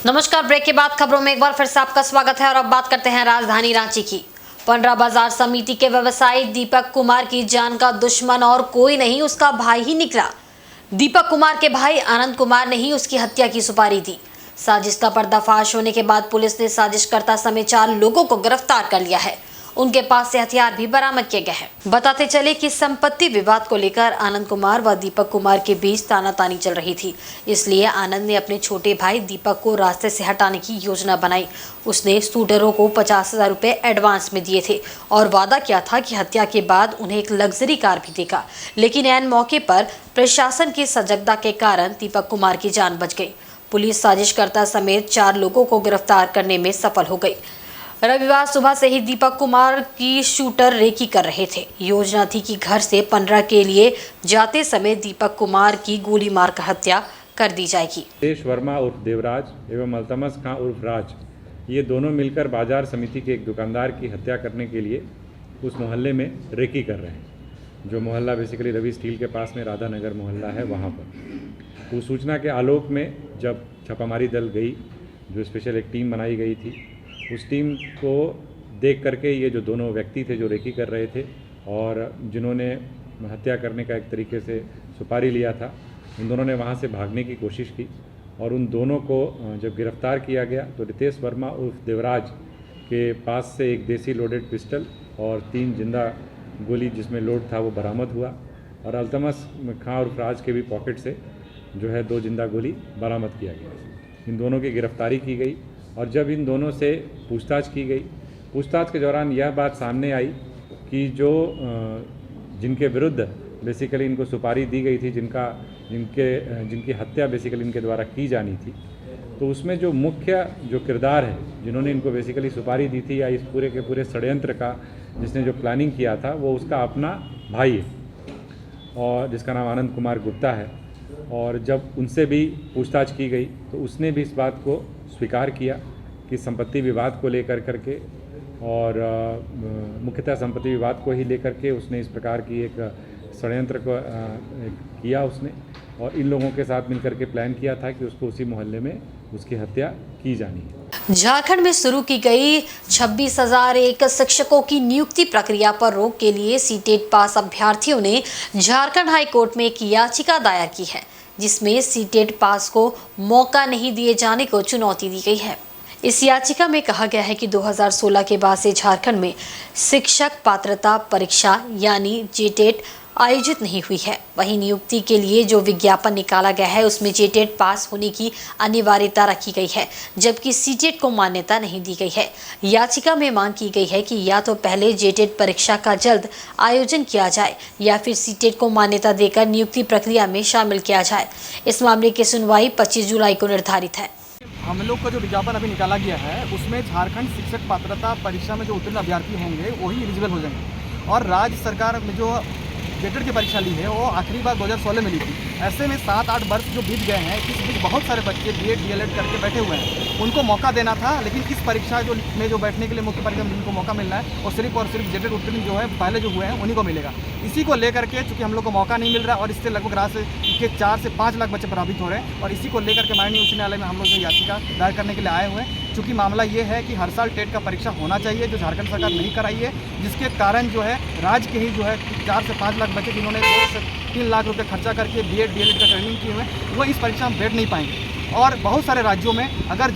नमस्कार। ब्रेक के बाद खबरों में एक बार फिर से आपका स्वागत है और अब बात करते हैं राजधानी रांची की। पंडरा बाजार समिति के व्यवसायी दीपक कुमार की जान का दुश्मन और कोई नहीं, उसका भाई ही निकला। दीपक कुमार के भाई आनंद कुमार ने ही उसकी हत्या की सुपारी दी। साजिश का पर्दाफाश होने के बाद पुलिस ने साजिशकर्ता समेत 4 लोगों को गिरफ्तार कर लिया है। उनके पास से हथियार भी बरामद किए गए हैं। बताते चले कि संपत्ति विवाद को लेकर आनंद कुमार व दीपक कुमार के बीच तानातानी चल रही थी, इसलिए आनंद ने अपने छोटे भाई दीपक को रास्ते से हटाने की योजना बनाई। उसने शूटरों को 50,000 रुपए एडवांस में दिए थे और वादा किया था कि हत्या के बाद उन्हें एक लग्जरी कार भी देगा, लेकिन ऐन मौके पर प्रशासन की सजगता के कारण दीपक कुमार की जान बच गई। पुलिस साजिशकर्ता समेत 4 लोगों को गिरफ्तार करने में सफल हो गई। रविवार सुबह से ही दीपक कुमार की शूटर रेकी कर रहे थे। योजना थी कि घर से पंडरा के लिए जाते समय दीपक कुमार की गोली मारकर हत्या कर दी जाएगी। देश वर्मा उर्फ देवराज एवं अल्तमस खां उर्फ राज, ये दोनों मिलकर बाजार समिति के एक दुकानदार की हत्या करने के लिए उस मोहल्ले में रेकी कर रहे हैं, जो मोहल्ला बेसिकली रवि स्टील के पास में राधा नगर मोहल्ला है। वहाँ पर उस सूचना के आलोक में जब छापामारी दल गई, जो स्पेशल एक टीम बनाई गई थी, उस टीम को देख करके ये जो दोनों व्यक्ति थे जो रेकी कर रहे थे और जिन्होंने हत्या करने का एक तरीके से सुपारी लिया था, उन दोनों ने वहाँ से भागने की कोशिश की और उन दोनों को जब गिरफ्तार किया गया तो रितेश वर्मा उर्फ देवराज के पास से एक देसी लोडेड पिस्टल और 3 जिंदा गोली जिसमें लोड था वो बरामद हुआ और अल्तमस खां उर्फ राज के भी पॉकेट से जो है 2 जिंदा गोली बरामद किया गया। इन दोनों की गिरफ्तारी की गई और जब इन दोनों से पूछताछ की गई, पूछताछ के दौरान यह बात सामने आई कि जिनके विरुद्ध बेसिकली इनको सुपारी दी गई थी, जिनकी हत्या बेसिकली इनके द्वारा की जानी थी, तो उसमें जो मुख्य जो किरदार है, जिन्होंने इनको बेसिकली सुपारी दी थी या इस पूरे के पूरे षड्यंत्र का जिसने जो प्लानिंग किया था, वो उसका अपना भाई है और जिसका नाम आनंद कुमार गुप्ता है। और जब उनसे भी पूछताछ की गई तो उसने भी इस बात को स्वीकार किया कि संपत्ति विवाद को लेकर करके और मुख्यतः संपत्ति विवाद को ही लेकर के उसने इस प्रकार की एक षड्यंत्र को किया उसने, और इन लोगों के साथ मिलकर के प्लान किया था कि उसको उसी मोहल्ले में उसकी हत्या की जानी है। झारखंड में शुरू की गई 26,001 शिक्षकों की नियुक्ति प्रक्रिया पर रोक के लिए सीटेट पास अभ्यर्थियों ने झारखंड हाई कोर्ट में एक याचिका दायर की है, जिसमें सीटेट पास को मौका नहीं दिए जाने को चुनौती दी गई है। इस याचिका में कहा गया है कि 2016 के बाद से झारखंड में शिक्षक पात्रता परीक्षा यानी जेटेट आयोजित नहीं हुई है। वहीं नियुक्ति के लिए जो विज्ञापन निकाला गया है उसमें जेटेट पास होने की अनिवार्यता रखी गई है, जबकि सीटेट को मान्यता नहीं दी गई है। याचिका में मांग की गई है कि या तो पहले जेटेट परीक्षा का जल्द आयोजन किया जाए या फिर सीटेट को मान्यता देकर नियुक्ति प्रक्रिया में शामिल किया जाए। इस मामले की सुनवाई 25 जुलाई को निर्धारित है। हम लोग का जो विज्ञापन अभी निकाला गया है उसमें झारखंड शिक्षक पात्रता परीक्षा में जो उत्तीर्ण अभ्यर्थी होंगे वही एलिजिबल हो जाएंगे, और राज्य सरकार में जो जेटेट की परीक्षा ली है वो आखिरी बार 2016 में ली थी। ऐसे में 7-8 वर्ष जो बीत गए हैं, इस बीच बहुत सारे बच्चे बीएड डीएलएड करके बैठे हुए हैं, उनको मौका देना था, लेकिन इस परीक्षा जो बैठने के लिए मुख्य परीक्षा में जिनको मौका मिलना है वो सिर्फ और सिर्फ जेटेट उत्तीर्ण जो है पहले जो हुए हैं उन्हीं को मिलेगा। इसी को लेकर के चूँकि हम लोग को मौका नहीं मिल रहा और इससे लगभग राज्य के 4 से 5 लाख बच्चे प्रभावित हो रहे हैं, और इसी को लेकर के माननीय उच्च न्यायालय में हम लोग जो याचिका दायर करने के लिए आए हुए हैं। चूँकि मामला ये है कि हर साल टेट का परीक्षा होना चाहिए, जो झारखंड सरकार नहीं कराई है, जिसके कारण जो है राज्य के ही जो है 4 से 5 लाख बच्चे जिन्होंने 2 से 3 लाख रुपए खर्चा करके बीएड डीएलएड का ट्रेनिंग किए हुए हैं, वो इस परीक्षा में बैठ नहीं पाएंगे। और बहुत सारे राज्यों में अगर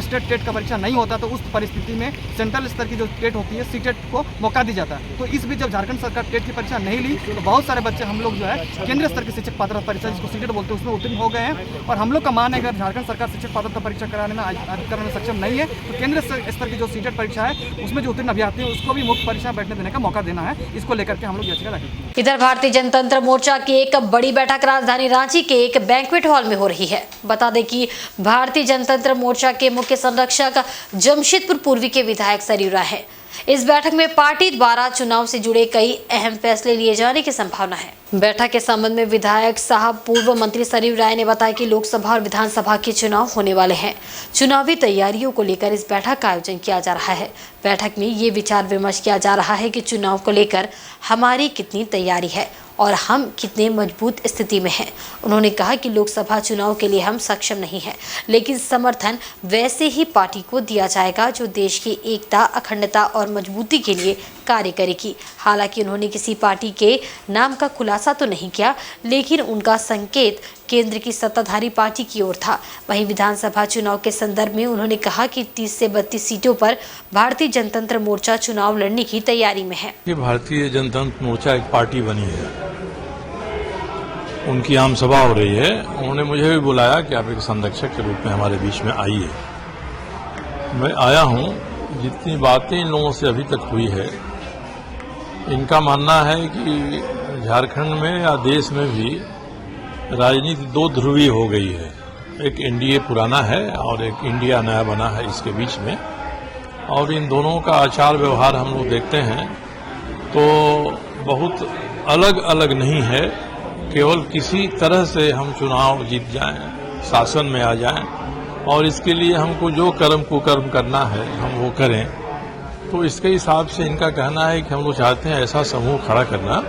स्टेट टेट का परीक्षा नहीं होता तो उस परिस्थिति में सेंट्रल स्तर की जो टेट होती है सीटेट को मौका दी जाता है। तो इस बीच जब झारखंड सरकार टेट की परीक्षा नहीं ली तो बहुत सारे बच्चे हम लोग जो है केंद्रीय स्तर की शिक्षक पात्रता परीक्षा जिसको सीटेट बोलते हैं उसमें उत्तीर्ण हो गए हैं। और हम लोग का मान है अगर झारखंड सरकार शिक्षक पात्रता परीक्षा कराने में आयोजित करने में सक्षम नहीं है तो केंद्रीय स्तर की जो सीटेट परीक्षा है उसमें जो उत्तीर्ण अभ्यर्थी है उसको भी मुख्य परीक्षा बैठने देने का मौका देना है। इसको लेकर के हम लोग याचिका दाखिल। इधर भारतीय जनतंत्र मोर्चा की एक बड़ी बैठक राजधानी रांची के एक बैंक्वेट हॉल में हो रही है। बता दें कि भारतीय जनतंत्र मोर्चा के मुख्य संरक्षक जमशेदपुर पूर्वी के विधायक सरयू राय है। इस बैठक में पार्टी द्वारा चुनाव से जुड़े कई अहम फैसले लिए जाने की संभावना है। बैठक के संबंध में विधायक साहब पूर्व मंत्री सरयू राय ने बताया कि लोकसभा और विधानसभा के चुनाव होने वाले हैं। चुनावी तैयारियों को लेकर इस बैठक का आयोजन किया जा रहा है। बैठक में ये विचार विमर्श किया जा रहा है कि चुनाव को लेकर हमारी कितनी तैयारी है और हम कितने मजबूत स्थिति में हैं। उन्होंने कहा कि लोकसभा चुनाव के लिए हम सक्षम नहीं हैं, लेकिन समर्थन वैसे ही पार्टी को दिया जाएगा जो देश की एकता, अखंडता और मजबूती के लिए कार्य करेगी। हालांकि उन्होंने किसी पार्टी के नाम का खुलासा तो नहीं किया, लेकिन उनका संकेत केंद्र की सत्ताधारी पार्टी की ओर था। वहीं विधानसभा चुनाव के संदर्भ में उन्होंने कहा कि 30 से 32 सीटों पर भारतीय जनतंत्र मोर्चा चुनाव लड़ने की तैयारी में है। भारतीय जनतंत्र मोर्चा एक पार्टी बनी है, उनकी आम सभा हो रही है। उन्होंने मुझे भी बुलाया कि आप एक संरक्षक के रूप में हमारे बीच में आइए। मैं आया हूं। जितनी बातें इन लोगों से अभी तक हुई है, इनका मानना है कि झारखंड में या देश में भी राजनीति दो ध्रुवीय हो गई है। एक एनडीए पुराना है और एक इंडिया नया बना है इसके बीच में, और इन दोनों का आचार व्यवहार हम लोग देखते हैं तो बहुत अलग अलग नहीं है। केवल किसी तरह से हम चुनाव जीत जाएं, शासन में आ जाएं, और इसके लिए हमको जो कर्म कुकर्म करना है हम वो करें। तो इसके हिसाब से इनका कहना है कि हम लोग चाहते हैं ऐसा समूह खड़ा करना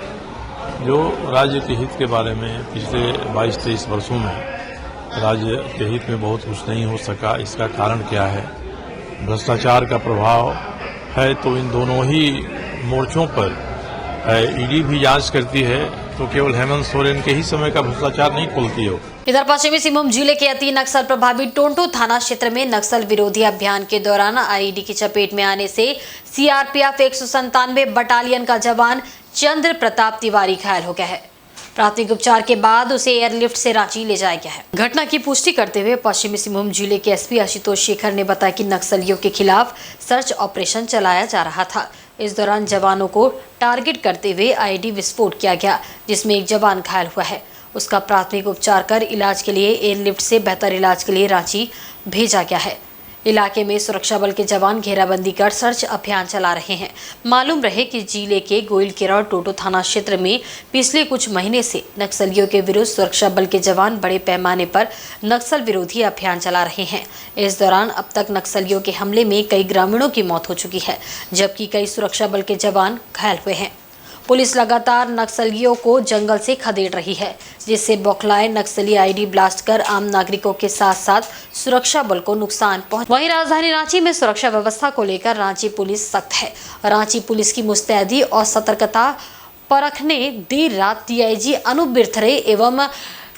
जो राज्य के हित के बारे में पिछले 22-23 वर्षों में राज्य के हित में बहुत कुछ नहीं हो सका। इसका कारण क्या है? भ्रष्टाचार का प्रभाव है, तो इन दोनों ही मोर्चों पर है। ईडी भी जांच करती है, तो केवल हेमंत सोरेन के ही समय का भ्रष्टाचार नहीं खोलती हो। इधर पश्चिमी सिंहभूम जिले के अति नक्सल प्रभावित टोंटो थाना क्षेत्र में नक्सल विरोधी अभियान के दौरान आईईडी की चपेट में आने से सीआरपीएफ 197 बटालियन का जवान चंद्र प्रताप तिवारी घायल हो गया है। प्राथमिक उपचार के बाद उसे एयरलिफ्ट से रांची ले जाया गया है। घटना की पुष्टि करते हुए पश्चिमी सिंहभूम जिले के एसपी आशुतोष शेखर ने बताया कि नक्सलियों के खिलाफ सर्च ऑपरेशन चलाया जा रहा था। इस दौरान जवानों को टारगेट करते हुए आईईडी विस्फोट किया गया, जिसमें एक जवान घायल हुआ है। उसका प्राथमिक उपचार कर इलाज के लिए एयरलिफ्ट से बेहतर इलाज के लिए रांची भेजा गया है। इलाके में सुरक्षा बल के जवान घेराबंदी कर सर्च अभियान चला रहे हैं। मालूम रहे कि जिले के गोइलकेरा और टोटो थाना क्षेत्र में पिछले कुछ महीने से नक्सलियों के विरुद्ध सुरक्षा बल के जवान बड़े पैमाने पर नक्सल विरोधी अभियान चला रहे हैं। इस दौरान अब तक नक्सलियों के हमले में कई ग्रामीणों की मौत हो चुकी है, जबकि कई सुरक्षा बल के जवान घायल हुए हैं। पुलिस लगातार नक्सलियों को जंगल से खदेड़ रही है, जिससे बौखलाए नक्सली आईडी ब्लास्ट कर आम नागरिकों के साथ साथ सुरक्षा बल को नुकसान पहुंचा। वहीं राजधानी रांची में सुरक्षा व्यवस्था को लेकर रांची पुलिस सख्त है। रांची पुलिस की मुस्तैदी और सतर्कता परखने देर रात डीआईजी अनूप बिरथरे एवं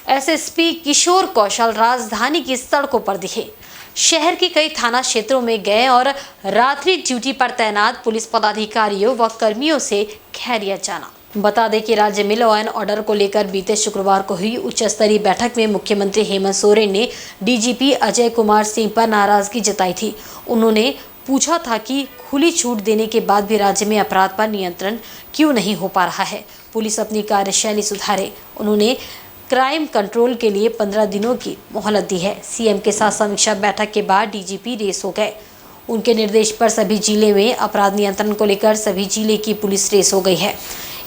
एसएसपी किशोर कौशल राजधानी की सड़कों पर दिखे। शहर के कई थाना क्षेत्रों में गए और रात्रि ड्यूटी पर तैनात पुलिस पदाधिकारियों व कर्मियों से खैरियत जाना। बता दें कि राज्य में लॉ एंड ऑर्डर को लेकर बीते शुक्रवार को हुई उच्च स्तरीय बैठक में मुख्यमंत्री हेमंत सोरेन ने डीजीपी अजय कुमार सिंह पर नाराजगी जताई थी। उन्होंने पूछा था कि खुली छूट देने के बाद भी राज्य में अपराध पर नियंत्रण क्यों नहीं हो पा रहा है, पुलिस अपनी कार्यशैली सुधारे। उन्होंने क्राइम कंट्रोल के लिए 15 दिनों की मोहलत दी है। सीएम के साथ समीक्षा बैठक के बाद डीजीपी रेस हो गए। उनके निर्देश पर सभी जिले में अपराध नियंत्रण को लेकर सभी जिले की पुलिस रेस हो गई है।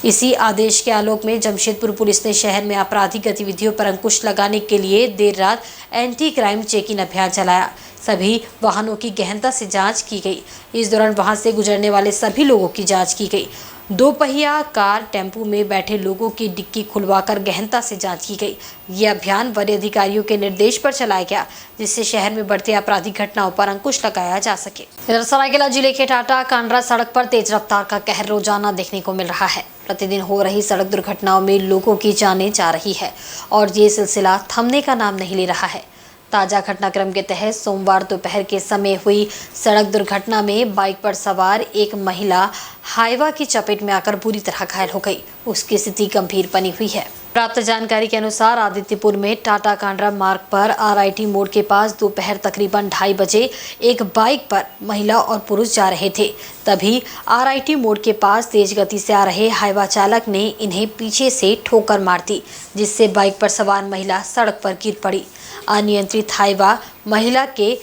इसी आदेश के आलोक में जमशेदपुर पुलिस ने शहर में आपराधिक गतिविधियों पर अंकुश लगाने के लिए देर रात एंटी क्राइम चेकिंग अभियान चलाया। सभी वाहनों की गहनता से जांच की गई। इस दौरान वहां से गुजरने वाले सभी लोगों की जांच की गई। 2 पहिया कार, टेम्पू में बैठे लोगों की डिक्की खुलवाकर गहनता से जांच की गई। यह अभियान वरीय अधिकारियों के निर्देश पर चलाया गया, जिससे शहर में बढ़ते आपराधिक घटनाओं पर अंकुश लगाया जा सके। इधर सरायकेला जिले के टाटा कांड्रा सड़क पर तेज रफ्तार का कहर रोजाना देखने को मिल रहा है। प्रतिदिन हो रही सड़क दुर्घटनाओं में लोगों की जानें जा रही है और ये सिलसिला थमने का नाम नहीं ले रहा है। ताजा घटनाक्रम के तहत सोमवार दोपहर के समय हुई सड़क दुर्घटना में बाइक पर सवार एक महिला हाईवा की चपेट में आकर बुरी तरह घायल हो गई। उसकी स्थिति गंभीर बनी हुई है। प्राप्त जानकारी के अनुसार आदित्यपुर में टाटा कांड्रा मार्ग पर आरआईटी मोड़ के पास दोपहर तकरीबन 2:30 बजे एक बाइक पर महिला और पुरुष जा रहे थे। तभी आरआईटी मोड़ के पास तेज गति से आ रहे हाईवा चालक ने इन्हें पीछे से ठोकर मार दी, जिससे बाइक पर सवार महिला सड़क पर गिर पड़ी। अनियंत्रित हाईवा महिला के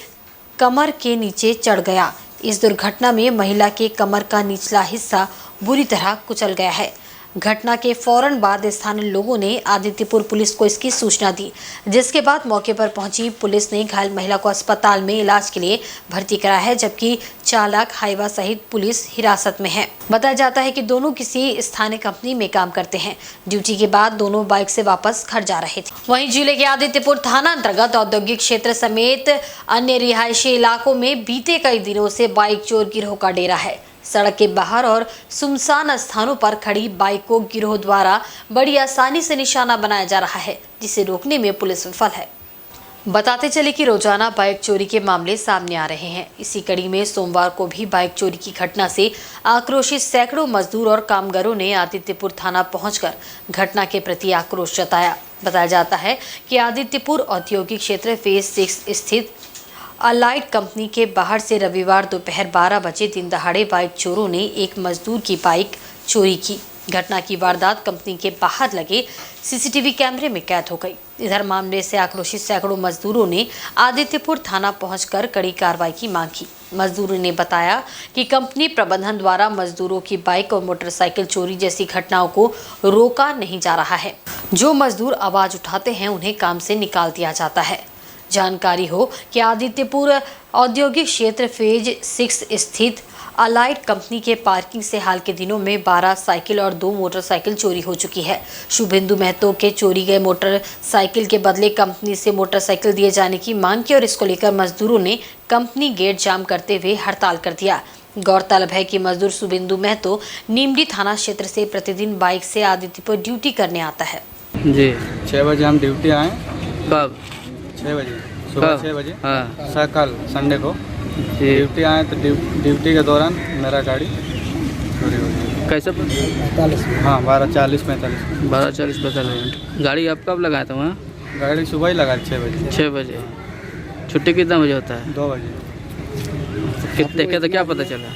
कमर के नीचे चढ़ गया। इस दुर्घटना में महिला के कमर का निचला हिस्सा बुरी तरह कुचल गया है। घटना के फौरन बाद स्थानीय लोगों ने आदित्यपुर पुलिस को इसकी सूचना दी, जिसके बाद मौके पर पहुंची पुलिस ने घायल महिला को अस्पताल में इलाज के लिए भर्ती कराया है, जबकि चालक हाईवा सहित पुलिस हिरासत में है। बताया जाता है कि दोनों किसी स्थानीय कंपनी में काम करते हैं। ड्यूटी के बाद दोनों बाइक से वापस घर जा रहे थे। वहीं जिले के आदित्यपुर थाना अंतर्गत औद्योगिक क्षेत्र समेत अन्य रिहायशी इलाकों में बीते कई दिनों से बाइक चोर गिरोह का डेरा है। सड़क के बाहर और सुनसान स्थानों पर खड़ी बाइक को गिरोह द्वारा बड़ी आसानी से निशाना बनाया जा रहा है, जिसे रोकने में पुलिस विफल है। बताते चले कि रोजाना बाइक चोरी के मामले सामने आ रहे हैं। इसी कड़ी में सोमवार को भी बाइक चोरी की घटना से आक्रोशित सैकड़ों मजदूर और कामगारों ने आदित्यपुर थाना पहुंचकर घटना के प्रति आक्रोश जताया। बताया जाता है कि आदित्यपुर औद्योगिक क्षेत्र फेज 6 स्थित अलाइट कंपनी के बाहर से रविवार दोपहर 12 बजे दिन दहाड़े बाइक चोरों ने एक मजदूर की बाइक चोरी की। घटना की वारदात कंपनी के बाहर लगे सीसीटीवी कैमरे में कैद हो गई। इधर मामले से आक्रोशित सैकड़ों मजदूरों ने आदित्यपुर थाना पहुंचकर कड़ी कार्रवाई की मांग की। मजदूरों ने बताया कि कंपनी प्रबंधन द्वारा मजदूरों की बाइक और मोटरसाइकिल चोरी जैसी घटनाओं को रोका नहीं जा रहा है। जो मजदूर आवाज उठाते हैं उन्हें काम से निकाल दिया जाता है। जानकारी हो कि आदित्यपुर औद्योगिक क्षेत्र फेज 6 स्थित अलाइट कंपनी के पार्किंग से हाल के दिनों में 12 साइकिल और 2 मोटरसाइकिल चोरी हो चुकी है। शुभेंदु महतो के चोरी गए मोटरसाइकिल के बदले कंपनी से मोटरसाइकिल दिए जाने की मांग की और इसको लेकर मजदूरों ने कंपनी गेट जाम करते हुए हड़ताल कर दिया। गौरतलब है कि मजदूर शुभेंदु महतो नीमडी थाना क्षेत्र से प्रतिदिन बाइक से आदित्यपुर ड्यूटी करने आता है। जी 6 बजे हम ड्यूटी आए। कब? 6 बजे सुबह 6 बजे। हाँ कल संडे को जी। ड्यूटी आए तो ड्यूटी के दौरान मेरा गाड़ी चोरी हो गई। कैसे? 45 हाँ 12:40 45 12:40 गाड़ी आप कब लगाए थे वहाँ? गाड़ी सुबह ही लगा 6 बजे। 6 बजे। छुट्टी कितना बजे होता है? 2 बजे। देखे तो क्या पता चला?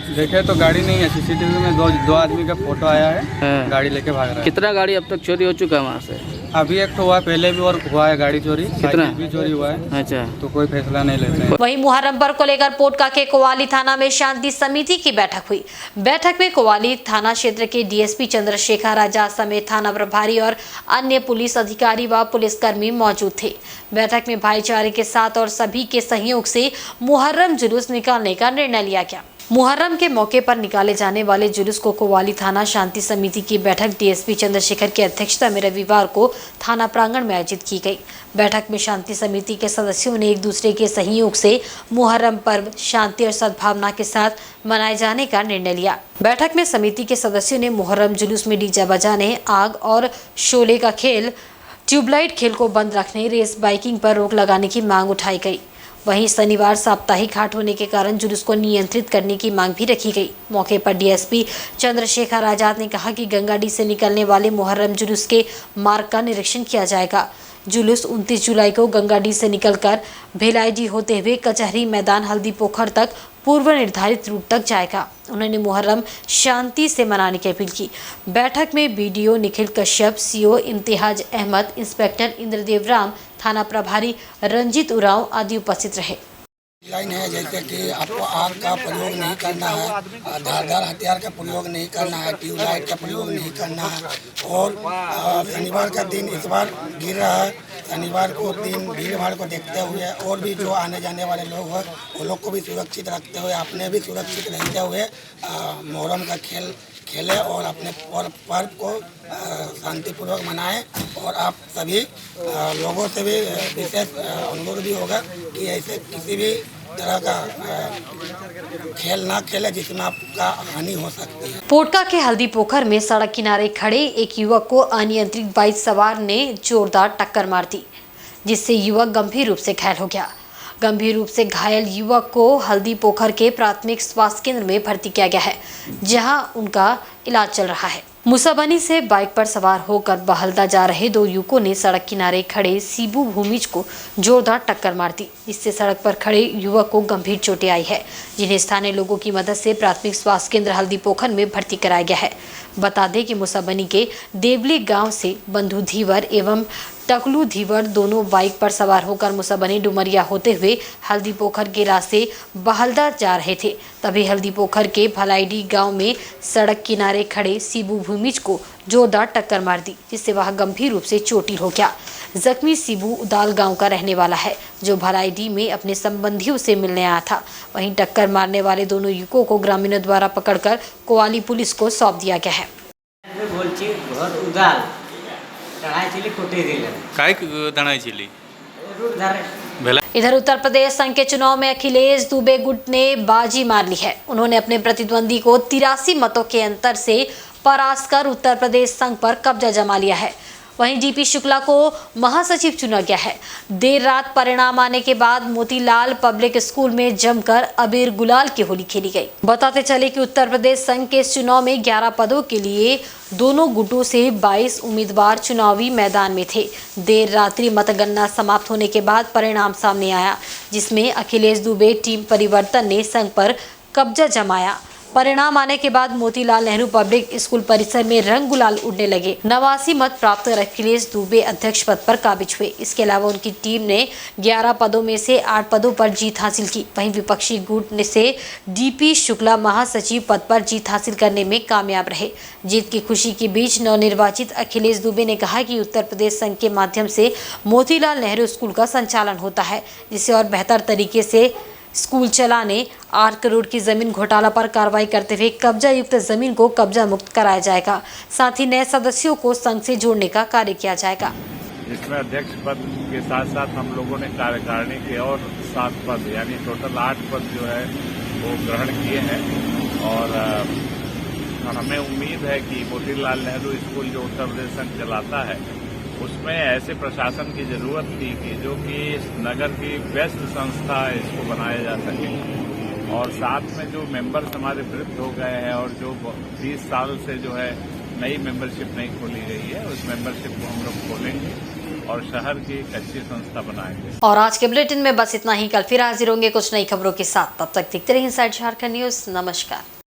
देखे तो गाड़ी नहीं है। सीसीटीवी में दो आदमी का फोटो आया है। हाँ। गाड़ी लेके भाग रहा है। कितना गाड़ी अब तक चोरी हो चुका है वहाँ से? अभी एक तो हुआ, पहले भी और हुआ है गाड़ी चोरी। कितना? साइकिल भी चोरी हुआ है। अच्छा, तो कोई फैसला नहीं लेते हैं। वहीं मुहर्रम पर्व को लेकर पोटका के कोवाली थाना में शांति समिति की बैठक हुई। बैठक में कोवाली थाना क्षेत्र के डीएसपी चंद्रशेखर आजाद समेत थाना प्रभारी और अन्य पुलिस अधिकारी व पुलिसकर्मी मौजूद थे। बैठक में भाईचारे के साथ और सभी के सहयोग से मुहर्रम जुलूस निकालने का निर्णय लिया गया। मुहर्रम के मौके पर निकाले जाने वाले जुलूस को कोवाली थाना शांति समिति की बैठक डीएसपी चंद्रशेखर की अध्यक्षता में रविवार को थाना प्रांगण में आयोजित की गई। बैठक में शांति समिति के सदस्यों ने एक दूसरे के सहयोग से मुहर्रम पर्व शांति और सद्भावना के साथ मनाए जाने का निर्णय लिया। बैठक में समिति के सदस्यों ने मुहर्रम जुलूस में डीजे बजाने, आग और शोले का खेल, ट्यूबलाइट खेल को बंद रखने, रेस बाइकिंग पर रोक लगाने की मांग उठाई गई। वहीं शनिवार साप्ताहिक हाट होने के कारण जुलूस को नियंत्रित करने की मांग भी रखी गई। मौके पर डीएसपी चंद्रशेखर आजाद ने कहा कि गंगाडी से निकलने वाले मुहर्रम जुलूस के मार्ग का निरीक्षण किया जाएगा। जुलूस 29 जुलाई को गंगाडी से निकलकर भेलाईडी होते हुए कचहरी मैदान हल्दी पोखर तक पूर्व निर्धारित रूट तक जाएगा। उन्होंने मुहर्रम शांति से मनाने की अपील की। बैठक में BDO Nikhil Kashyap, CO Imtiaz Ahmad, inspector Indradev Ram, थाना प्रभारी रंजीत उरांव आदि उपस्थित रहे। लाइन है जैसे कि आपको आग का प्रयोग नहीं करना है, धारदार हथियार का प्रयोग नहीं करना है, ट्यूबलाइट का प्रयोग नहीं करना है। और शनिवार का दिन इस बार गिर रहा है। शनिवार को दिन भीड़ भाड़ को देखते हुए और भी जो आने जाने वाले लोग हैं वो लोग को भी सुरक्षित रखते हुए, अपने भी सुरक्षित रहते हुए मुहर्रम का खेले और अपने पर्व को शांतिपूर्वक मनाएं। और आप सभी लोगों से भी विशेष अनुरोध भी होगा कि ऐसे किसी भी तरह का खेल ना खेले जिसमें आपका हानि हो सकती है। पोटका के हल्दी पोखर में सड़क किनारे खड़े एक युवक को अनियंत्रित बाइक सवार ने जोरदार टक्कर मार दी, जिससे युवक गंभीर रूप से घायल हो गया। गंभीर रूप से घायल युवक को हल्दी पोखर के प्राथमिक स्वास्थ्य केंद्र में भर्ती किया गया है, जहां उनका इलाज चल रहा है। मुसाबनी से बाइक पर सवार होकर बहलदा जा रहे दो युवकों ने सड़क किनारे खड़े सीबू भूमिज को जोरदार टक्कर मार दी, जिससे सड़क पर खड़े युवक को गंभीर चोटें आई है, जिन्हें स्थानीय लोगों की मदद से प्राथमिक स्वास्थ्य केंद्र हल्दी पोखर में भर्ती कराया गया है। बता दें कि मुसाबनी के देवली गांव से बंधु धीवर एवं टकलू धीवर दोनों बाइक पर सवार होकर मुसाबनी डुमरिया होते हुए हल्दी पोखर के रास्ते बहलदा जा रहे थे। तभी हल्दी पोखर के भलाईडी गांव में सड़क किनारे खड़े शिबू भूमिज को जोरदार टक्कर मार दी, जिससे वह गंभीर रूप से चोटिल हो गया। जख्मी शिबू उदाल गांव का रहने वाला है, जो भलाईडी में अपने संबंधियों से मिलने आया था। वहीं टक्कर मारने वाले दोनों युवकों को ग्रामीणों द्वारा पकड़कर कोवाली पुलिस को सौंप दिया गया है। इधर उत्तर प्रदेश संघ के चुनाव में अखिलेश दुबे गुट ने बाजी मार ली है। उन्होंने अपने प्रतिद्वंदी को 83 मतों के अंतर से परास्त कर उत्तर प्रदेश संघ पर कब्जा जमा लिया है। वहीं डीपी शुक्ला को महासचिव चुना गया है। देर रात परिणाम आने के बाद मोतीलाल पब्लिक स्कूल में जमकर अबीर गुलाल की होली खेली गई। बताते चले कि उत्तर प्रदेश संघ के इस चुनाव में 11 पदों के लिए दोनों गुटों से 22 उम्मीदवार चुनावी मैदान में थे। देर रात्रि मतगणना समाप्त होने के बाद परिणाम सामने आया, जिसमें अखिलेश दुबे टीम परिवर्तन ने संघ पर कब्जा जमाया। परिणाम आने के बाद मोतीलाल नेहरू पब्लिक स्कूल परिसर में रंग गुलाल उड़ने लगे। 89 मत प्राप्त कर अखिलेश दुबे अध्यक्ष पद पर काबिज हुए। इसके अलावा उनकी टीम ने 11 पदों में से 8 पदों पर जीत हासिल की। वहीं विपक्षी गुट से डीपी शुक्ला महासचिव पद पर जीत हासिल करने में कामयाब रहे। जीत की खुशी के बीच नवनिर्वाचित अखिलेश दुबे ने कहा कि उत्तर प्रदेश संघ के माध्यम से मोतीलाल नेहरू स्कूल का संचालन होता है, जिससे और बेहतर तरीके से स्कूल चलाने 8 करोड़ की जमीन घोटाला पर कार्रवाई करते हुए कब्जा युक्त जमीन को कब्जा मुक्त कराया जाएगा। साथ ही नए सदस्यों को संघ से जोड़ने का कार्य किया जाएगा। इसमें अध्यक्ष पद के साथ साथ हम लोगों ने कार्यकारिणी के और 7 पद यानी टोटल 8 पद जो है वो ग्रहण किए हैं। और हमें उम्मीद है कि मोतीलाल नेहरू स्कूल जो उत्तर प्रदेश संघ चलाता है उसमें ऐसे प्रशासन की जरूरत थी कि जो कि इस नगर की बेस्ट संस्था इसको बनाया जा सके। और साथ में जो मेंबर्स हमारे वृद्ध हो गए हैं और जो 20 साल से जो है नई मेंबरशिप नहीं खोली गई है, उस मेंबरशिप को हम लोग खोलेंगे और शहर की एक अच्छी संस्था बनाएंगे। और आज के बुलेटिन में बस इतना ही। कल फिर हाजिर होंगे कुछ नई खबरों के साथ। तब तक देखते रहिए इनसाइड झारखंड न्यूज। नमस्कार।